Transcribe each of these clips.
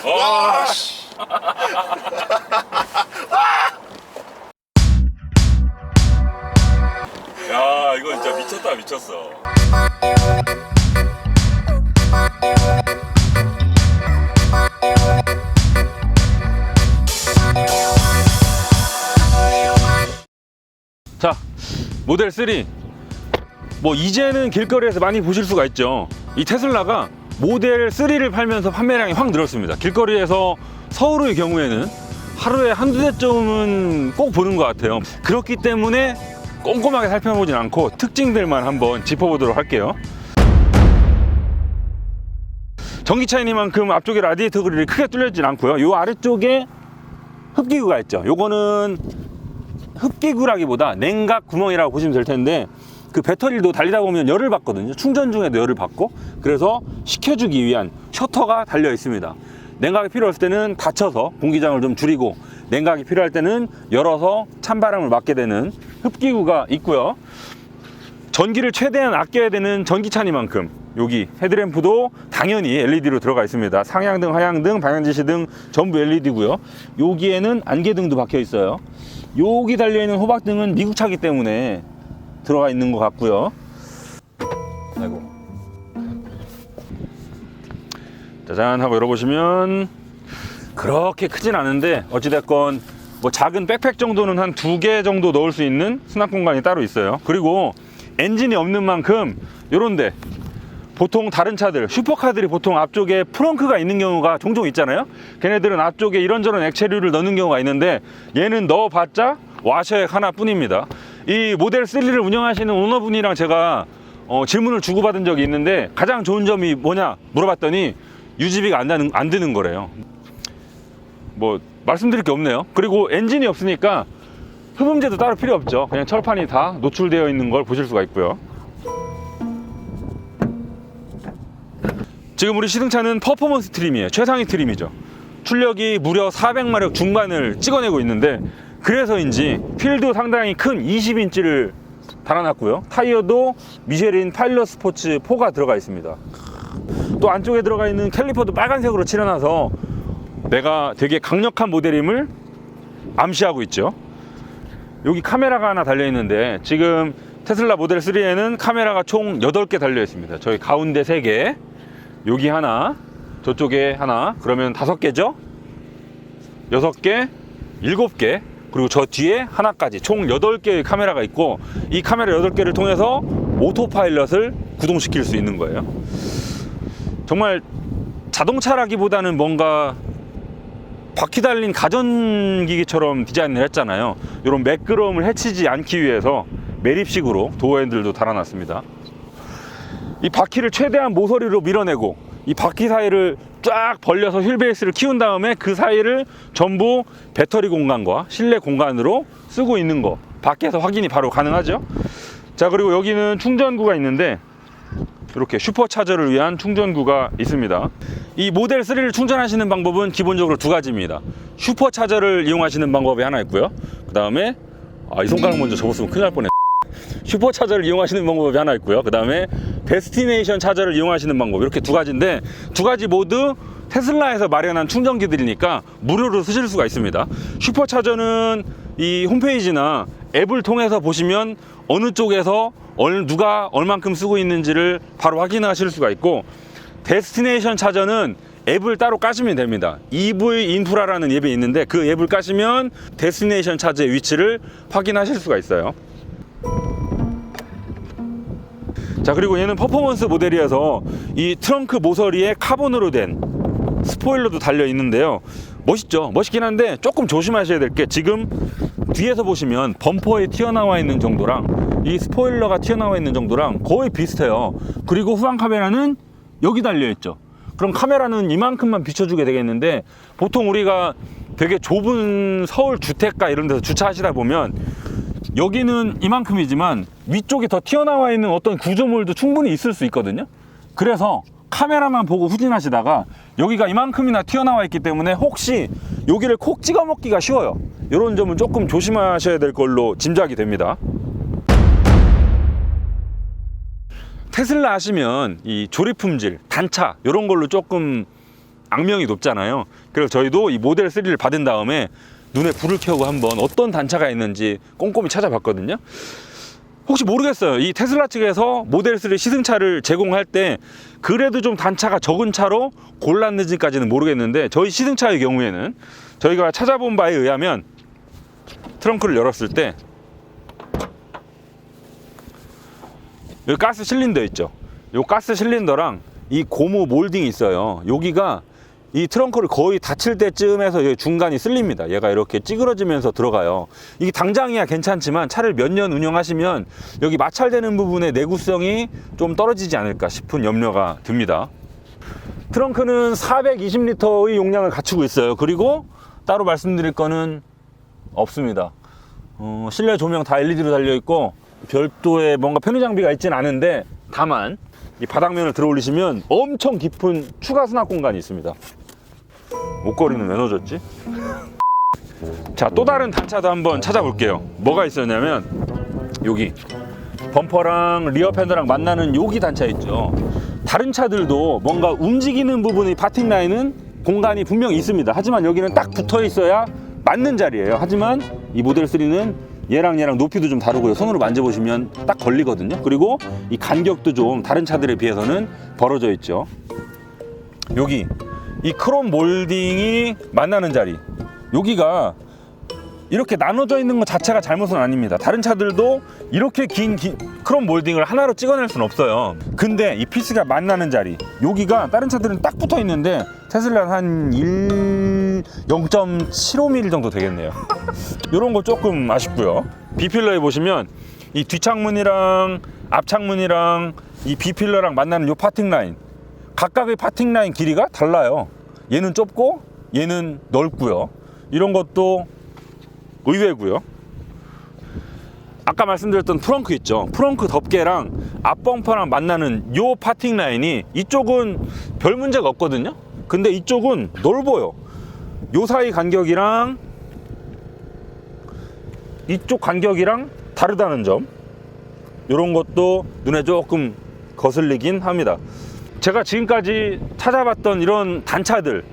와, 씨. 야, 이거 진짜 미쳤다, 미쳤어. 자, 모델 3. 뭐 이제는 길거리에서 많이 보실 수가 있죠. 이 테슬라가 모델 3를 팔면서 판매량이 확 늘었습니다. 길거리에서 서울의 경우에는 하루에 한두 대쯤은 꼭 보는 것 같아요. 그렇기 때문에 꼼꼼하게 살펴보진 않고 특징들만 한번 짚어보도록 할게요. 전기차이니만큼 앞쪽에 라디에이터 그릴이 크게 뚫려있진 않고요. 요 아래쪽에 흡기구가 있죠. 요거는 흡기구라기보다 냉각 구멍이라고 보시면 될 텐데, 그 배터리도 달리다 보면 열을 받거든요. 충전 중에도 열을 받고, 그래서 식혀주기 위한 셔터가 달려 있습니다. 냉각이 필요할 때는 닫혀서 공기장을 좀 줄이고, 냉각이 필요할 때는 열어서 찬바람을 맞게 되는 흡기구가 있고요. 전기를 최대한 아껴야 되는 전기차니만큼 여기 헤드램프도 당연히 LED로 들어가 있습니다. 상향등, 하향등, 방향지시등 전부 LED고요. 여기에는 안개등도 박혀 있어요. 여기 달려있는 호박등은 미국차기 때문에 들어가 있는 것 같고요. 아이고. 짜잔 하고 열어보시면 그렇게 크진 않은데, 어찌됐건 뭐 작은 백팩 정도는 한 2개 정도 넣을 수 있는 수납 공간이 따로 있어요. 그리고 엔진이 없는 만큼 요런데, 보통 다른 차들, 슈퍼카들이 보통 앞쪽에 프렁크가 있는 경우가 종종 있잖아요. 걔네들은 앞쪽에 이런저런 액체류를 넣는 경우가 있는데, 얘는 넣어봤자 와셔액 하나뿐입니다. 이 모델 3를 운영하시는 오너분이랑 제가 질문을 주고받은 적이 있는데, 가장 좋은 점이 뭐냐 물어봤더니 유지비가 안 드는 거래요. 뭐 말씀드릴 게 없네요. 그리고 엔진이 없으니까 흡음재도 따로 필요 없죠. 그냥 철판이 다 노출되어 있는 걸 보실 수가 있고요. 지금 우리 시승차는 퍼포먼스 트림이에요. 최상위 트림이죠. 출력이 무려 400마력 중반을 찍어내고 있는데, 그래서인지 휠도 상당히 큰 20인치를 달아놨고요. 타이어도 미쉐린 파일럿 스포츠 4가 들어가 있습니다. 또 안쪽에 들어가 있는 캘리퍼도 빨간색으로 칠해놔서 내가 되게 강력한 모델임을 암시하고 있죠. 여기 카메라가 하나 달려있는데, 지금 테슬라 모델 3에는 카메라가 총 8개 달려 있습니다. 저희 가운데 3개, 여기 하나, 저쪽에 하나, 그러면 5개죠? 6개, 7개, 그리고 저 뒤에 하나까지 총 8개의 카메라가 있고, 이 카메라 8개를 통해서 오토파일럿을 구동시킬 수 있는 거예요. 정말 자동차라기보다는 뭔가 바퀴 달린 가전기기처럼 디자인을 했잖아요. 이런 매끄러움을 해치지 않기 위해서 매립식으로 도어 핸들도 달아놨습니다. 이 바퀴를 최대한 모서리로 밀어내고, 이 바퀴 사이를 쫙 벌려서 휠베이스를 키운 다음에 그 사이를 전부 배터리 공간과 실내 공간으로 쓰고 있는 거 밖에서 확인이 바로 가능하죠. 자, 그리고 여기는 충전구가 있는데, 이렇게 슈퍼차저를 위한 충전구가 있습니다. 이 모델 3를 충전하시는 방법은 기본적으로 2가지입니다. 슈퍼차저를 이용하시는 방법이 하나 있고요. 그 다음에 이 손가락 먼저 접었으면 큰일 날 뻔했네. 슈퍼차저를 이용하시는 방법이 하나 있고요. 그 다음에 데스티네이션 차저를 이용하시는 방법, 이렇게 2가지인데, 2가지 모두 테슬라에서 마련한 충전기들이니까 무료로 쓰실 수가 있습니다. 슈퍼차저는 이 홈페이지나 앱을 통해서 보시면 어느 쪽에서 누가 얼만큼 쓰고 있는지를 바로 확인하실 수가 있고, 데스티네이션 차저는 앱을 따로 까시면 됩니다. EV 인프라라는 앱이 있는데, 그 앱을 까시면 데스티네이션 차저의 위치를 확인하실 수가 있어요. 자, 그리고 얘는 퍼포먼스 모델이어서 이 트렁크 모서리에 카본으로 된 스포일러도 달려 있는데요. 멋있죠? 멋있긴 한데 조금 조심하셔야 될 게, 지금 뒤에서 보시면 범퍼에 튀어나와 있는 정도랑 이 스포일러가 튀어나와 있는 정도랑 거의 비슷해요. 그리고 후방 카메라는 여기 달려 있죠. 그럼 카메라는 이만큼만 비춰주게 되겠는데, 보통 우리가 되게 좁은 서울 주택가 이런 데서 주차하시다 보면 여기는 이만큼이지만 위쪽에 더 튀어나와 있는 어떤 구조물도 충분히 있을 수 있거든요. 그래서 카메라만 보고 후진하시다가 여기가 이만큼이나 튀어나와 있기 때문에 혹시 여기를 콕 찍어 먹기가 쉬워요. 이런 점은 조금 조심하셔야 될 걸로 짐작이 됩니다. 테슬라 하시면 이 조립 품질, 단차 이런 걸로 조금 악명이 높잖아요. 그래서 저희도 이 모델 3를 받은 다음에 눈에 불을 켜고 한번 어떤 단차가 있는지 꼼꼼히 찾아봤거든요. 혹시 모르겠어요. 이 테슬라 측에서 모델 3 시승차를 제공할 때 그래도 좀 단차가 적은 차로 골랐는지까지는 모르겠는데, 저희 시승차의 경우에는 저희가 찾아본 바에 의하면 트렁크를 열었을 때 여기 가스 실린더 있죠. 이 가스 실린더랑 이 고무 몰딩이 있어요. 여기가 이 트렁크를 거의 닫힐 때쯤에서 여기 중간이 쓸립니다. 얘가 이렇게 찌그러지면서 들어가요. 이게 당장이야 괜찮지만 차를 몇 년 운영하시면 여기 마찰되는 부분의 내구성이 좀 떨어지지 않을까 싶은 염려가 듭니다. 트렁크는 420리터의 용량을 갖추고 있어요. 그리고 따로 말씀드릴 거는 없습니다. 실내 조명 다 LED로 달려있고 별도의 뭔가 편의 장비가 있진 않은데, 다만 이 바닥면을 들어 올리시면 엄청 깊은 추가 수납 공간이 있습니다. 목걸이는 왜 넣어줬지? 자, 또 다른 단차도 한번 찾아볼게요. 뭐가 있었냐면 여기 범퍼랑 리어 팬더랑 만나는 여기 단차 있죠. 다른 차들도 뭔가 움직이는 부분의 파팅 라인은 공간이 분명히 있습니다. 하지만 여기는 딱 붙어 있어야 맞는 자리예요. 하지만 이 모델 3는 얘랑 높이도 좀 다르고요. 손으로 만져보시면 딱 걸리거든요. 그리고 이 간격도 좀 다른 차들에 비해서는 벌어져 있죠. 여기 이 크롬 몰딩이 만나는 자리, 여기가 이렇게 나눠져 있는 것 자체가 잘못은 아닙니다. 다른 차들도 이렇게 긴 크롬 몰딩을 하나로 찍어낼 수는 없어요. 근데 이 피스가 만나는 자리, 여기가 다른 차들은 딱 붙어 있는데 테슬라는 한 0.75mm 정도 되겠네요. 이런 거 조금 아쉽고요. B필러에 보시면 이 뒷창문이랑 앞창문이랑 이 B필러랑 만나는 이 파팅 라인, 각각의 파팅 라인 길이가 달라요. 얘는 좁고 얘는 넓고요. 이런 것도 의외고요. 아까 말씀드렸던 프렁크 있죠. 프렁크 덮개랑 앞범퍼랑 만나는 요 파팅 라인이 이쪽은 별 문제가 없거든요. 근데 이쪽은 넓어요. 요 사이 간격이랑 이쪽 간격이랑 다르다는 점, 이런 것도 눈에 조금 거슬리긴 합니다. 제가 지금까지 찾아봤던 이런 단차들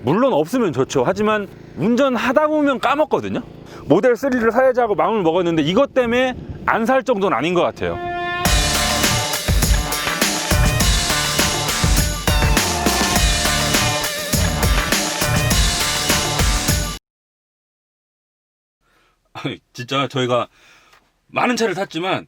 물론 없으면 좋죠. 하지만 운전하다 보면 까먹거든요. 모델 3를 사야지하고 마음을 먹었는데 이것 때문에 안 살 정도는 아닌 것 같아요. 진짜 저희가 많은 차를 탔지만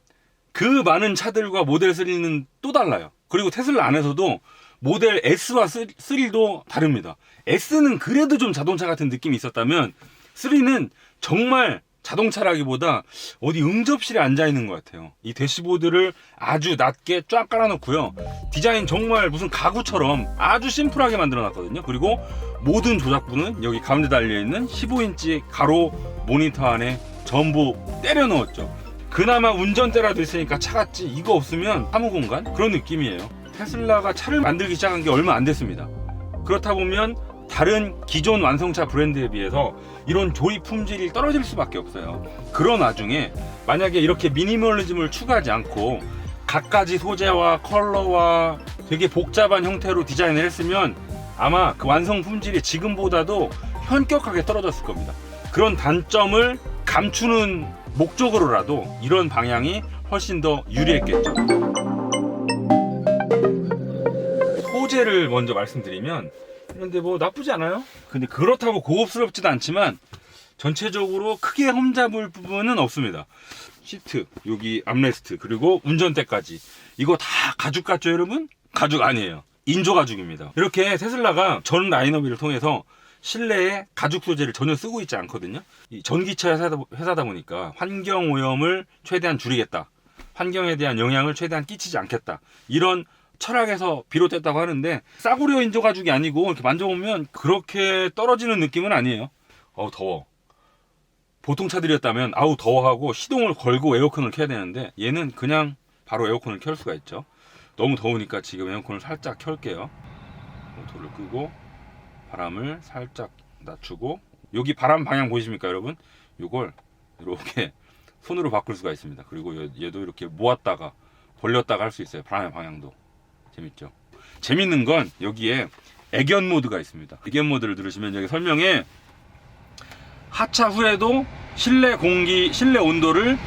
그 많은 차들과 모델 3는 또 달라요. 그리고 테슬라 안에서도 모델 S와 3도 다릅니다. S는 그래도 좀 자동차 같은 느낌이 있었다면 3는 정말 자동차라기보다 어디 응접실에 앉아 있는 것 같아요. 이 대시보드를 아주 낮게 쫙 깔아놓고요. 디자인 정말 무슨 가구처럼 아주 심플하게 만들어 놨거든요. 그리고 모든 조작부는 여기 가운데 달려있는 15인치 가로 모니터 안에 전부 때려 넣었죠. 그나마 운전대라도 있으니까 차같지, 이거 없으면 사무공간? 그런 느낌이에요. 테슬라가 차를 만들기 시작한 게 얼마 안 됐습니다. 그렇다 보면 다른 기존 완성차 브랜드에 비해서 이런 조립 품질이 떨어질 수밖에 없어요. 그런 와중에 만약에 이렇게 미니멀리즘을 추구하지 않고 갖가지 소재와 컬러와 되게 복잡한 형태로 디자인을 했으면 아마 그 완성 품질이 지금보다도 현격하게 떨어졌을 겁니다. 그런 단점을 감추는 목적으로라도 이런 방향이 훨씬 더 유리했겠죠. 소재를 먼저 말씀드리면, 그런데 뭐 나쁘지 않아요. 근데 그렇다고 고급스럽지도 않지만 전체적으로 크게 흠잡을 부분은 없습니다. 시트, 여기 암레스트, 그리고 운전대까지 이거 다 가죽 같죠 여러분? 가죽 아니에요. 인조 가죽입니다. 이렇게 테슬라가 전 라인업을 통해서 실내에 가죽 소재를 전혀 쓰고 있지 않거든요. 이 전기차 회사다 보니까 환경 오염을 최대한 줄이겠다, 환경에 대한 영향을 최대한 끼치지 않겠다, 이런 철학에서 비롯됐다고 하는데, 싸구려 인조 가죽이 아니고 이렇게 만져보면 그렇게 떨어지는 느낌은 아니에요. 어우 더워. 보통 차들이었다면 아우 더워하고 시동을 걸고 에어컨을 켜야 되는데 얘는 그냥 바로 에어컨을 켤 수가 있죠. 너무 더우니까 지금 에어컨을 살짝 켤게요. 모터를 끄고 바람을 살짝 낮추고, 여기 바람 방향 보이십니까 여러분? 이걸 이렇게 손으로 바꿀 수가 있습니다. 그리고 얘도 이렇게 모았다가 벌렸다가 할 수 있어요. 바람의 방향도. 재밌죠? 재밌는 건 여기에 애견 모드가 있습니다. 애견 모드를 누르시면 여기 설명에 하차 후에도 실내 공기, 실내 온도를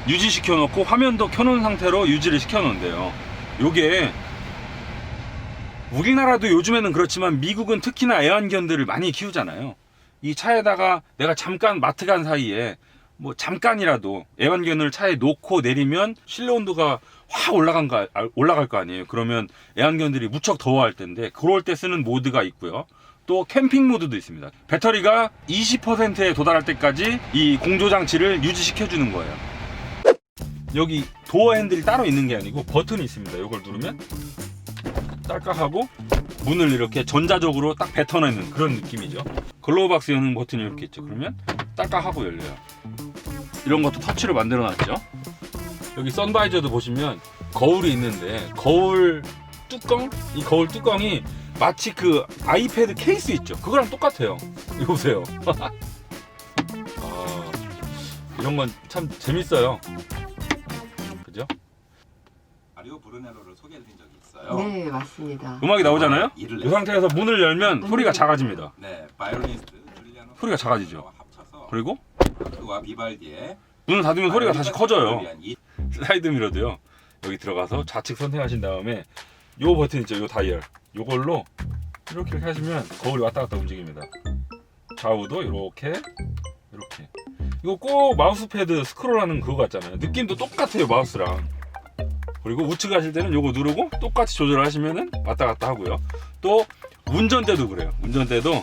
유지시켜 놓고 화면도 켜놓은 상태로 유지를 시켜 놓은데요. 요게 우리나라도 요즘에는 그렇지만 미국은 특히나 애완견들을 많이 키우잖아요. 이 차에다가 내가 잠깐 마트 간 사이에 뭐 잠깐이라도 애완견을 차에 놓고 내리면 실내 온도가 확 올라갈 거 아니에요. 그러면 애완견들이 무척 더워할 텐데 그럴 때 쓰는 모드가 있고요. 또 캠핑 모드도 있습니다. 배터리가 20%에 도달할 때까지 이 공조 장치를 유지시켜 주는 거예요. 여기 도어 핸들이 따로 있는 게 아니고 버튼이 있습니다. 이걸 누르면 딸깍하고 문을 이렇게 전자적으로 딱 뱉어내는 그런 느낌이죠. 글로우박스 여는 버튼이 이렇게 있죠. 그러면 딸깍하고 열려요. 이런 것도 터치로 만들어 놨죠. 여기 선바이저도 보시면 거울이 있는데 거울 뚜껑? 이 거울 뚜껑이 마치 그 아이패드 케이스 있죠. 그거랑 똑같아요. 이거 보세요. 이런 건 참 재밌어요. 그죠? 마리오 브루네로를 소개해드린 적이 있어요. 네, 맞습니다. 음악이 나오잖아요. 이를 이 상태에서 문을 열면 소리가 작아집니다. 네, 바이올리니스트 줄리아노 소리가 작아지죠. 합쳐서 그리고 그와 비발디의 문을 닫으면 소리가 다시 커져요. 위한 이 슬라이드 미러도요. 여기 들어가서 좌측 선택하신 다음에 요 버튼 있죠. 요 다이얼. 요걸로 이렇게 하시면 거울이 왔다 갔다 움직입니다. 좌우도 이렇게. 이거 꼭 마우스패드 스크롤하는 그거 같잖아요. 느낌도 똑같아요, 마우스랑. 그리고 우측 가실 때는 요거 누르고 똑같이 조절하시면은 왔다 갔다 하고요. 또 운전대도 그래요. 운전대도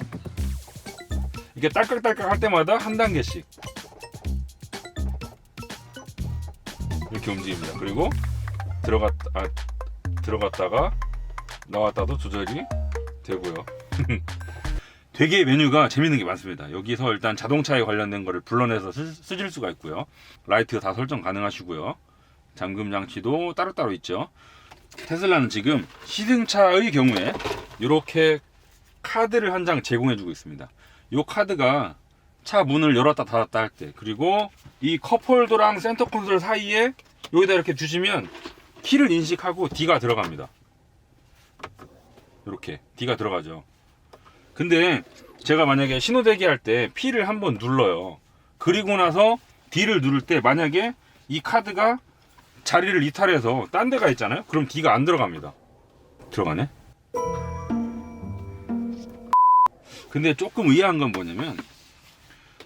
이게 딸깍딸깍 할 때마다 한 단계씩 이렇게 움직입니다. 그리고 들어갔다가 나왔다도 조절이 되고요. 되게 메뉴가 재밌는 게 많습니다. 여기서 일단 자동차에 관련된 거를 불러내서 쓰실 수가 있고요. 라이트 다 설정 가능하시고요. 잠금 장치도 따로따로 있죠. 테슬라는 지금 시승차의 경우에 이렇게 카드를 한 장 제공해 주고 있습니다. 이 카드가 차 문을 열었다 닫았다 할 때, 그리고 이 컵홀더랑 센터 콘솔 사이에 여기다 이렇게 주시면 키를 인식하고 D가 들어갑니다. 이렇게 D가 들어가죠. 근데 제가 만약에 신호대기 할 때 P를 한번 눌러요. 그리고 나서 D를 누를 때 만약에 이 카드가 자리를 이탈해서 딴 데가 있잖아요. 그럼 D가 안 들어갑니다. 들어가네. 근데 조금 의아한 건 뭐냐면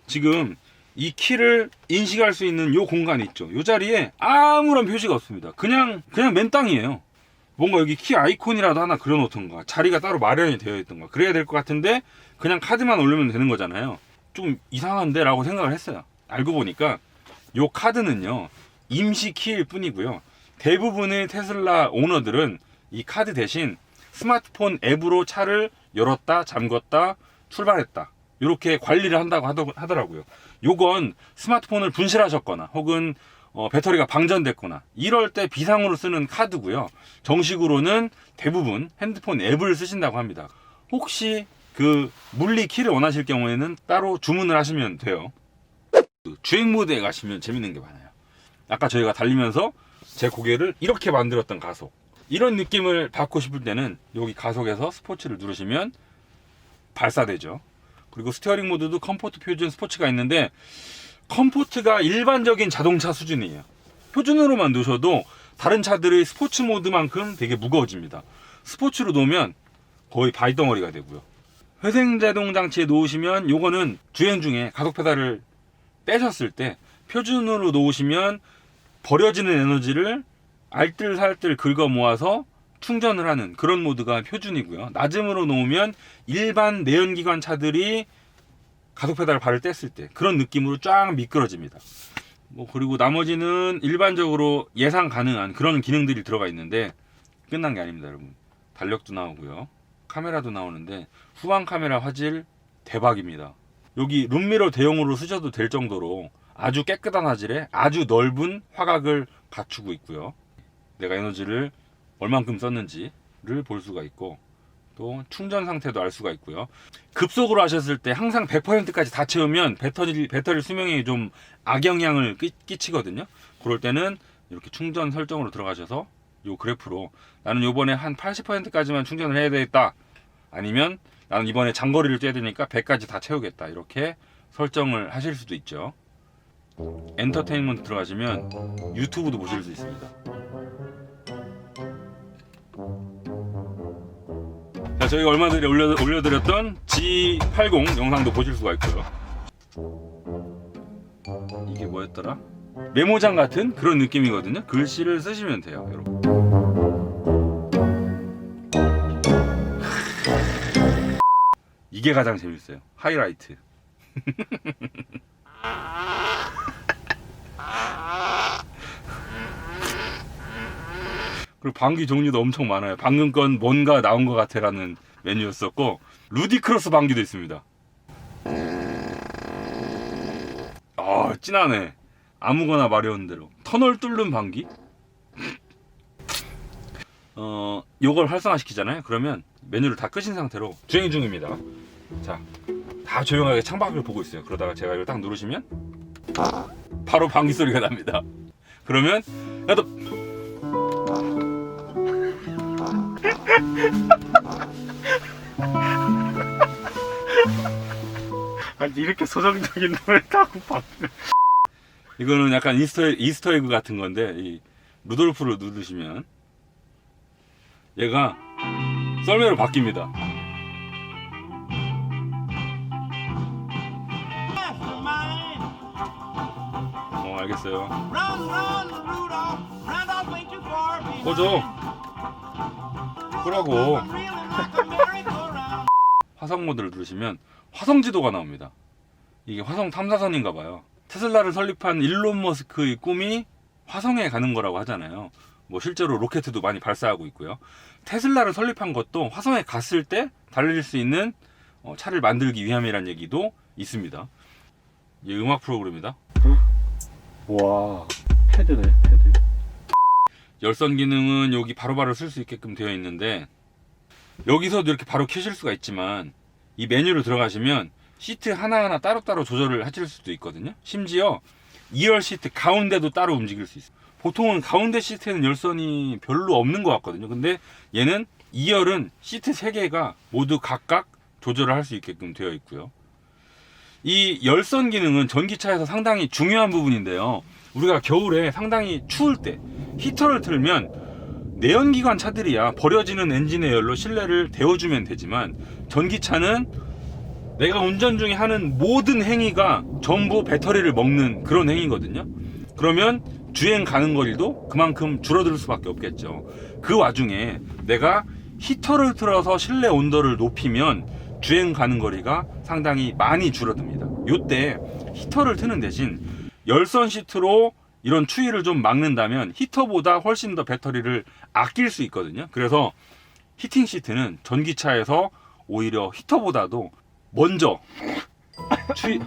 지금 이 키를 인식할 수 있는 요 공간이 있죠. 요 자리에 아무런 표시가 없습니다. 그냥 맨 땅이에요. 뭔가 여기 키 아이콘이라도 하나 그려놓던가 자리가 따로 마련이 되어 있던가 그래야 될 것 같은데 그냥 카드만 올리면 되는 거잖아요. 좀 이상한데 라고 생각을 했어요. 알고 보니까 요 카드는요 임시 키일 뿐이고요. 대부분의 테슬라 오너들은 이 카드 대신 스마트폰 앱으로 차를 열었다 잠궜다 출발했다 이렇게 관리를 한다고 하더라고요. 요건 스마트폰을 분실하셨거나 혹은 배터리가 방전됐거나 이럴 때 비상으로 쓰는 카드고요. 정식으로는 대부분 핸드폰 앱을 쓰신다고 합니다. 혹시 그 물리 키를 원하실 경우에는 따로 주문을 하시면 돼요. 주행 모드에 가시면 재밌는 게 많아요. 아까 저희가 달리면서 제 고개를 이렇게 만들었던 가속, 이런 느낌을 받고 싶을 때는 여기 가속에서 스포츠를 누르시면 발사되죠. 그리고 스티어링 모드도 컴포트, 표준, 스포츠가 있는데 컴포트가 일반적인 자동차 수준이에요. 표준으로만 놓으셔도 다른 차들의 스포츠 모드만큼 되게 무거워집니다. 스포츠로 놓으면 거의 바위덩어리가 되고요. 회생제동 장치에 놓으시면 요거는 주행 중에 가속 페달을 빼셨을 때 표준으로 놓으시면 버려지는 에너지를 알뜰살뜰 긁어 모아서 충전을 하는 그런 모드가 표준이고요. 낮음으로 놓으면 일반 내연기관 차들이 가속 페달을 발을 뗐을 때 그런 느낌으로 쫙 미끄러집니다. 그리고 나머지는 일반적으로 예상 가능한 그런 기능들이 들어가 있는데 끝난 게 아닙니다, 여러분. 달력도 나오고요. 카메라도 나오는데 후방 카메라 화질 대박입니다. 여기 룸미러 대용으로 쓰셔도 될 정도로 아주 깨끗한 화질에 아주 넓은 화각을 갖추고 있고요. 내가 에너지를 얼만큼 썼는지를 볼 수가 있고 또 충전 상태도 알 수가 있고요. 급속으로 하셨을 때 항상 100%까지 다 채우면 배터리 수명에 좀 악영향을 끼치거든요. 그럴 때는 이렇게 충전 설정으로 들어가셔서 요 그래프로 나는 요번에 한 80%까지만 충전을 해야 되겠다, 아니면 나는 이번에 장거리를 뛰어야 되니까 100까지 다 채우겠다 이렇게 설정을 하실 수도 있죠. 엔터테인먼트 들어가시면 유튜브도 보실 수 있습니다. 자, 저희가 얼마 전에 올려드렸던 G80 영상도 보실 수가 있고요. 이게 뭐였더라? 메모장 같은 그런 느낌이거든요. 글씨를 쓰시면 돼요, 여러분. 이게 가장 재밌어요. 하이라이트. 그리고 방귀 종류도 엄청 많아요. 방금 건 뭔가 나온 것 같아라는 메뉴였었고, 루디크로스 방귀도 있습니다. 아, 진하네. 아무거나 마려운 대로. 터널 뚫는 방귀? 요걸 활성화시키잖아요. 그러면 메뉴를 다 끄신 상태로 주행 중입니다. 자, 다 조용하게 창밖을 보고 있어요. 그러다가 제가 이걸 딱 누르시면 바로 방귀 소리가 납니다. 그러면 나도 아니 이렇게 소정적인 노래 타고 방귀를. 이거는 약간 이스터 에그 같은 건데, 이 루돌프를 누르시면 얘가 썰매로 바뀝니다. 알겠어요. 꺼져. 끄라고. 화성 모드를 누르시면 화성 지도가 나옵니다. 이게 화성 탐사선인가 봐요. 테슬라를 설립한 일론 머스크의 꿈이 화성에 가는 거라고 하잖아요. 뭐 실제로 로켓도 많이 발사하고 있고요. 테슬라를 설립한 것도 화성에 갔을 때 달릴 수 있는 차를 만들기 위함이란 얘기도 있습니다. 이게 음악 프로그램이다. 와, 패드네, 패드. 열선 기능은 여기 바로바로 쓸 수 있게끔 되어 있는데, 여기서도 이렇게 바로 켜실 수가 있지만 이 메뉴로 들어가시면 시트 하나하나 따로따로 조절을 하실 수도 있거든요. 심지어 2열 시트 가운데도 따로 움직일 수 있어요. 보통은 가운데 시트에는 열선이 별로 없는 것 같거든요. 근데 얘는 2열은 시트 3개가 모두 각각 조절을 할 수 있게끔 되어 있고요. 이 열선 기능은 전기차에서 상당히 중요한 부분인데요. 우리가 겨울에 상당히 추울 때 히터를 틀면 내연기관 차들이야 버려지는 엔진의 열로 실내를 데워주면 되지만, 전기차는 내가 운전 중에 하는 모든 행위가 전부 배터리를 먹는 그런 행위거든요. 그러면 주행 가는 거리도 그만큼 줄어들 수밖에 없겠죠. 그 와중에 내가 히터를 틀어서 실내 온도를 높이면 주행 가는 거리가 상당히 많이 줄어듭니다. 이때 히터를 트는 대신 열선 시트로 이런 추위를 좀 막는다면 히터보다 훨씬 더 배터리를 아낄 수 있거든요. 그래서 히팅 시트는 전기차에서 오히려 히터보다도 먼저 추위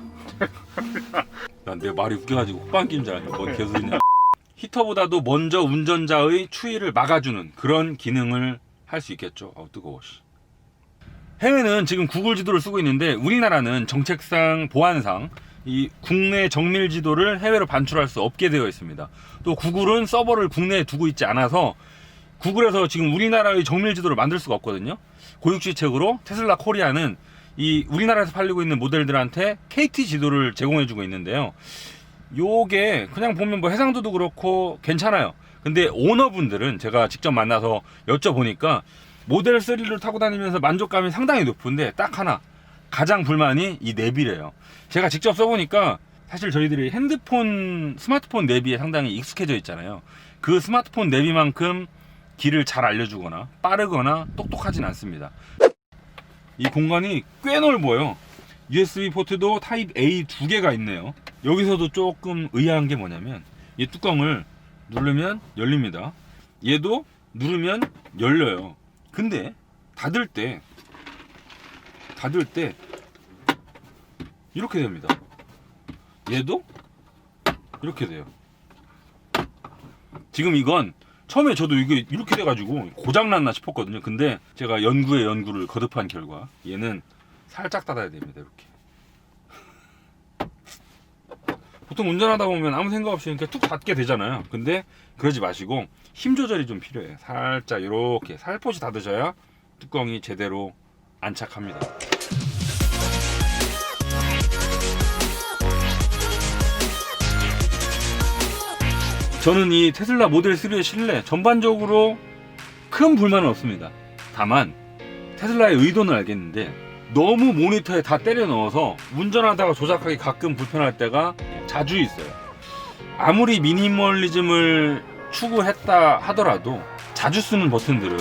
난 내 말이 웃겨가지고 호빵 줄 알았네. 뭔 개소리냐. 히터보다도 먼저 운전자의 추위를 막아주는 그런 기능을 할 수 있겠죠. 뜨거워. 해외는 지금 구글 지도를 쓰고 있는데, 우리나라는 정책상 보안상 이 국내 정밀 지도를 해외로 반출할 수 없게 되어 있습니다. 또 구글은 서버를 국내에 두고 있지 않아서 구글에서 지금 우리나라의 정밀 지도를 만들 수가 없거든요. 고육지책으로 테슬라 코리아는 이 우리나라에서 팔리고 있는 모델들한테 KT 지도를 제공해주고 있는데요. 요게 그냥 보면 뭐 해상도도 그렇고 괜찮아요. 근데 오너분들은 제가 직접 만나서 여쭤보니까 모델 3를 타고 다니면서 만족감이 상당히 높은데 딱 하나, 가장 불만이 이 내비래요. 제가 직접 써보니까 사실 저희들이 스마트폰 내비에 상당히 익숙해져 있잖아요. 그 스마트폰 내비만큼 길을 잘 알려주거나 빠르거나 똑똑하진 않습니다. 이 공간이 꽤 넓어요. USB 포트도 타입 A 2개가 있네요. 여기서도 조금 의아한 게 뭐냐면, 이 뚜껑을 누르면 열립니다. 얘도 누르면 열려요. 근데 닫을 때 이렇게 됩니다. 얘도 이렇게 돼요. 지금 이건 처음에 저도 이게 이렇게 돼가지고 고장났나 싶었거든요. 근데 제가 연구를 거듭한 결과 얘는 살짝 닫아야 됩니다. 이렇게. 보통 운전하다 보면 아무 생각 없이 이렇게 툭 닫게 되잖아요. 근데 그러지 마시고 힘 조절이 좀 필요해요. 살짝 이렇게 살포시 닫으셔야 뚜껑이 제대로 안착합니다. 저는 이 테슬라 모델 3의 실내 전반적으로 큰 불만은 없습니다. 다만 테슬라의 의도는 알겠는데 너무 모니터에 다 때려 넣어서 운전하다가 조작하기 가끔 불편할 때가 자주 있어요. 아무리 미니멀리즘을 추구했다 하더라도 자주 쓰는 버튼들은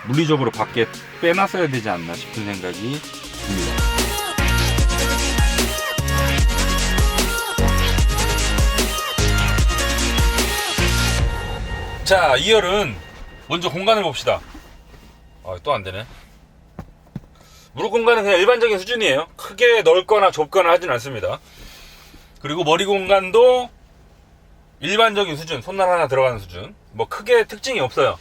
물리적으로 밖에 빼놨어야 되지 않나 싶은 생각이 듭니다. 자, 2열은 먼저 공간을 봅시다. 또 안되네. 무릎 공간은 그냥 일반적인 수준이에요. 크게 넓거나 좁거나 하진 않습니다. 그리고 머리 공간도 일반적인 수준, 손날 하나 들어가는 수준. 뭐 크게 특징이 없어요.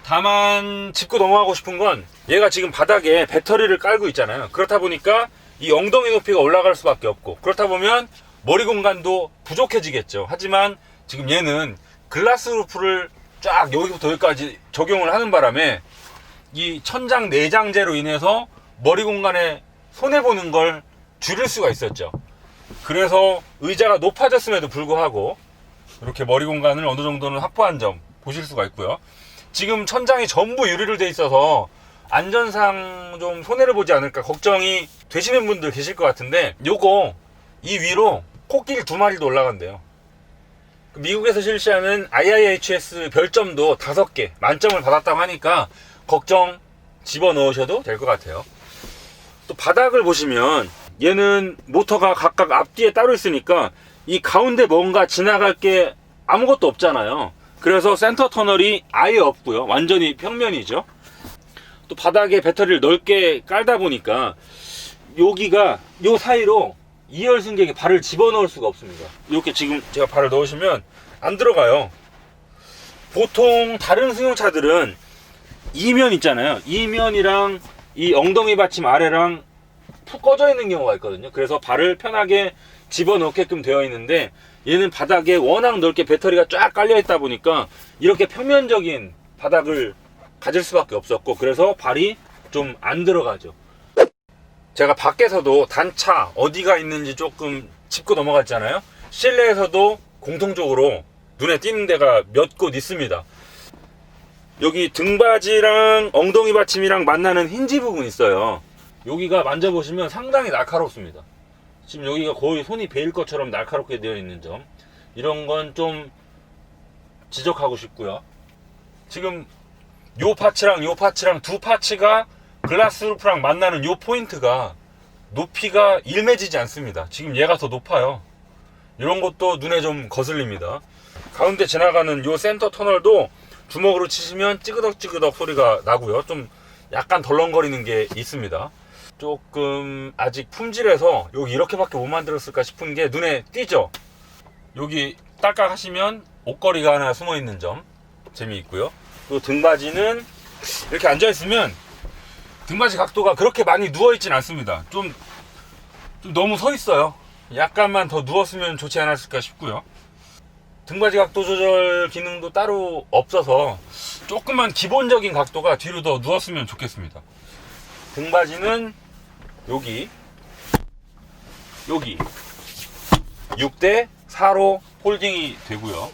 다만 짚고 넘어가고 싶은 건 얘가 지금 바닥에 배터리를 깔고 있잖아요. 그렇다 보니까 이 엉덩이 높이가 올라갈 수밖에 없고, 그렇다 보면 머리 공간도 부족해지겠죠. 하지만 지금 얘는 글라스 루프를 쫙 여기부터 여기까지 적용을 하는 바람에 이 천장 내장재로 인해서 머리 공간에 손해보는 걸 줄일 수가 있었죠. 그래서 의자가 높아졌음에도 불구하고 이렇게 머리 공간을 어느 정도는 확보한 점 보실 수가 있고요. 지금 천장이 전부 유리로 돼 있어서 안전상 좀 손해를 보지 않을까 걱정이 되시는 분들 계실 것 같은데, 요거 이 위로 코끼리 2마리도 올라간대요. 미국에서 실시하는 IIHS 별점도 5개 만점을 받았다고 하니까 걱정 집어넣으셔도 될 것 같아요. 또 바닥을 보시면 얘는 모터가 각각 앞뒤에 따로 있으니까 이 가운데 뭔가 지나갈 게 아무것도 없잖아요. 그래서 센터 터널이 아예 없고요. 완전히 평면이죠. 또 바닥에 배터리를 넓게 깔다 보니까 여기가 요 사이로 2열 승객이 발을 집어넣을 수가 없습니다. 이렇게 지금 제가 발을 넣으시면 안 들어가요. 보통 다른 승용차들은 이면 있잖아요. 이면이랑 이 엉덩이 받침 아래랑 푹 꺼져 있는 경우가 있거든요. 그래서 발을 편하게 집어넣게끔 되어 있는데 얘는 바닥에 워낙 넓게 배터리가 쫙 깔려 있다 보니까 이렇게 평면적인 바닥을 가질 수밖에 없었고, 그래서 발이 좀 안 들어가죠. 제가 밖에서도 단차 어디가 있는지 조금 짚고 넘어갔잖아요. 실내에서도 공통적으로 눈에 띄는 데가 몇 곳 있습니다. 여기 등받이랑 엉덩이 받침이랑 만나는 힌지 부분 있어요. 여기가 만져보시면 상당히 날카롭습니다. 지금 여기가 거의 손이 베일 것처럼 날카롭게 되어 있는 점, 이런 건 좀 지적하고 싶고요. 지금 요 파츠랑 요 파츠랑 두 파츠가 글라스 루프랑 만나는 요 포인트가 높이가 일매지지 않습니다. 지금 얘가 더 높아요. 이런 것도 눈에 좀 거슬립니다. 가운데 지나가는 요 센터 터널도 주먹으로 치시면 찌그덕찌그덕 소리가 나고요. 좀 약간 덜렁거리는 게 있습니다. 조금 아직 품질에서 여기 이렇게밖에 못 만들었을까 싶은 게 눈에 띄죠. 여기 딸깍 하시면 옷걸이가 하나 숨어 있는 점 재미있고요. 또 등받이는 이렇게 앉아 있으면 등받이 각도가 그렇게 많이 누워 있진 않습니다. 좀 너무 서 있어요. 약간만 더 누웠으면 좋지 않았을까 싶고요. 등받이 각도 조절 기능도 따로 없어서 조금만 기본적인 각도가 뒤로 더 누웠으면 좋겠습니다. 등받이는 여기 6대 4로 폴딩이 되고요.